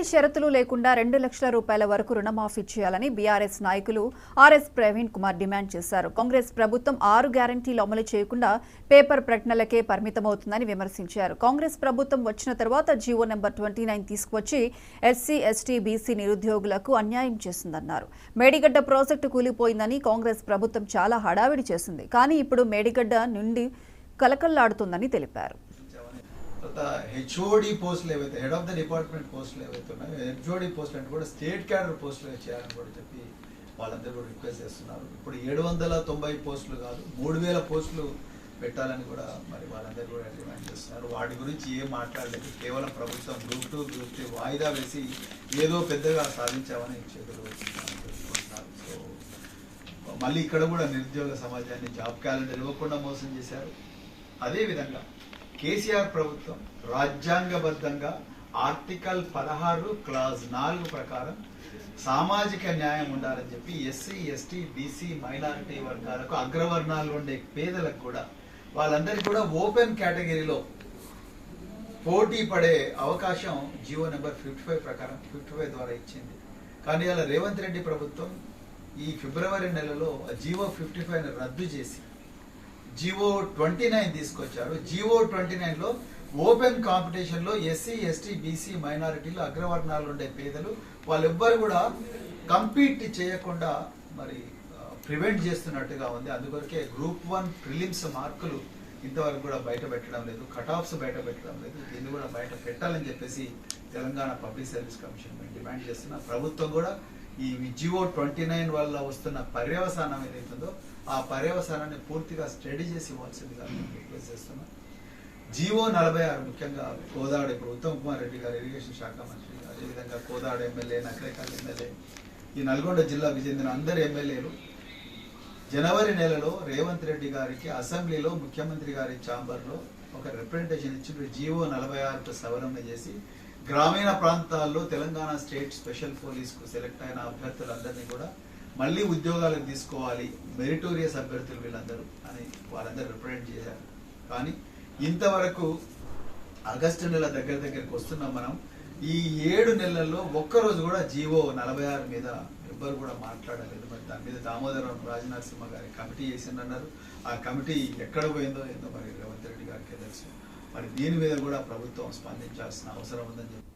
షరతులు లేకుండా 2 లక్షల రూపాయల వరకు రుణమాఫీ చేయాలని బీఆర్ఎస్ నాయకులు ఆర్ఎస్ ప్రవీణ్ కుమార్ డిమాండ్ చేశారు. కాంగ్రెస్ ప్రభుత్వం 6 గ్యారంటీలు అమలు చేయకుండా పేపర్ ప్రకటనలకే పరిమితమవుతుందని విమర్శించారు. కాంగ్రెస్ ప్రభుత్వం వచ్చిన తర్వాత జీవో నెంబర్ 29 తీసుకువచ్చి ఎస్సీ, ఎస్టీ, బీసీ నిరుద్యోగులకు అన్యాయం చేసిందన్నారు. మేడిగడ్డ ప్రాజెక్టు కూలిపోయిందని కాంగ్రెస్ ప్రభుత్వం చాలా హడావిడి చేసింది. కానీ ఇప్పుడు మేడిగడ్డ నుండి కలకల్లాడుతుందని తెలిపారు. హెచ్ఓడి పోస్టులు ఏవైతే హెడ్ ఆఫ్ ద డిపార్ట్మెంట్ పోస్టులు ఏవైతే ఉన్నాయో హెచ్ఓడి పోస్టులు అంటే కూడా స్టేట్ క్యాడర్ పోస్టులు చేయాలని కూడా చెప్పి వాళ్ళందరూ కూడా రిక్వెస్ట్ చేస్తున్నారు. ఇప్పుడు 790 పోస్టులు కాదు 3000 పోస్టులు పెట్టాలని కూడా మరి వాళ్ళందరూ కూడా డిమాండ్ చేస్తున్నారు. వాటి గురించి ఏం మాట్లాడలేదు. కేవలం ప్రభుత్వం గ్రూప్ 2, గ్రూప్ 3 వాయిదా వేసి ఏదో పెద్దగా సాధించామని చేతులు తెలుసుకుంటున్నారు. సో మళ్ళీ ఇక్కడ కూడా నిరుద్యోగ సమాజాన్ని జాబ్ క్యాలెండర్ ఇవ్వకుండా మోసం చేశారు. అదేవిధంగా కేసీఆర్ ప్రభుత్వం రాజ్యాంగబద్ధంగా ఆర్టికల్ 16 క్లాజ్ 4 ప్రకారం సామాజిక న్యాయం ఉండాలని చెప్పి ఎస్సీ, ఎస్టీ, బీసీ, మైనారిటీ వర్గాలకు అగ్రవర్ణాల్లో ఉండే పేదలకు కూడా వాళ్ళందరికీ కూడా ఓపెన్ కేటగిరీలో పోటీ పడే అవకాశం జీవో నెంబర్ 55 ప్రకారం 55 ద్వారా ఇచ్చింది. కానీ అలా రేవంత్ రెడ్డి ప్రభుత్వం ఈ ఫిబ్రవరి నెలలో జీవో 55ని రద్దు చేసి జీవో 29 తీసుకొచ్చారు. జీవో 29లో ఓపెన్ కాంపిటీషన్ లో ఎస్సీ, ఎస్టీ, బీసీ, మైనారిటీలు అగ్రవర్ణాలు ఉండే పేదలు వాళ్ళెవ్వరు కూడా కంపీట్ చేయకుండా మరి ప్రివెంట్ చేస్తున్నట్టుగా ఉంది. అందుకొరకే గ్రూప్ 1 ప్రిలిమ్స్ మార్కులు ఇంతవరకు కూడా బయట పెట్టడం లేదు, కట్ ఆఫ్స్ బయట పెట్టడం లేదు. దీన్ని కూడా బయట పెట్టాలని చెప్పేసి తెలంగాణ పబ్లిక్ సర్వీస్ కమిషన్ మేము డిమాండ్ చేస్తున్నాం. ప్రభుత్వం కూడా ఈ జీవో 29 వల్ల వస్తున్న పర్యవసానం ఏదైతుందో ఆ పర్యవసానాన్ని పూర్తిగా స్టడీ చేసి ఇవ్వాల్సిందిగా మేము రిక్వెస్ట్ చేస్తున్నాం. జీవో 46 ముఖ్యంగా కోదాడ ఇప్పుడు ఉత్తమ్ కుమార్ రెడ్డి గారు ఇరిగేషన్ శాఖ మంత్రి, అదేవిధంగా కోదాడ ఎమ్మెల్యే, నకరేకల్ ఎమ్మెల్యే, ఈ నల్గొండ జిల్లాకు చెందిన అందరు ఎమ్మెల్యేలు జనవరి నెలలో రేవంత్ రెడ్డి గారికి అసెంబ్లీలో ముఖ్యమంత్రి గారి ఛాంబర్లో ఒక రిప్రజెంటేషన్ ఇచ్చి జీవో 46కు సవరణ చేసి గ్రామీణ ప్రాంతాల్లో తెలంగాణ స్టేట్ స్పెషల్ పోలీస్కు సెలెక్ట్ అయిన అభ్యర్థులందరినీ కూడా మళ్ళీ ఉద్యోగాలకు తీసుకోవాలి, మెరిటోరియస్ అభ్యర్థులు వీళ్ళందరూ అని వాళ్ళందరూ రిప్రజెంట్ చేశారు. కానీ ఇంతవరకు ఆగస్టు నెల దగ్గరికి వస్తున్నాం మనం. ఈ 7 నెలల్లో ఒక్కరోజు కూడా జీవో 46 మీద ఎవ్వరు కూడా మాట్లాడలేదు. మరి దాని మీద దామోదరం రాజనరసింహ గారి కమిటీ చేసిందన్నారు. ఆ కమిటీ ఎక్కడ పోయిందో ఏందో మరి రేవంత్ రెడ్డి గారికి తెలుసు. మరి దీని మీద కూడా ప్రభుత్వం స్పందించాల్సిన అవసరం ఉందని చెప్పి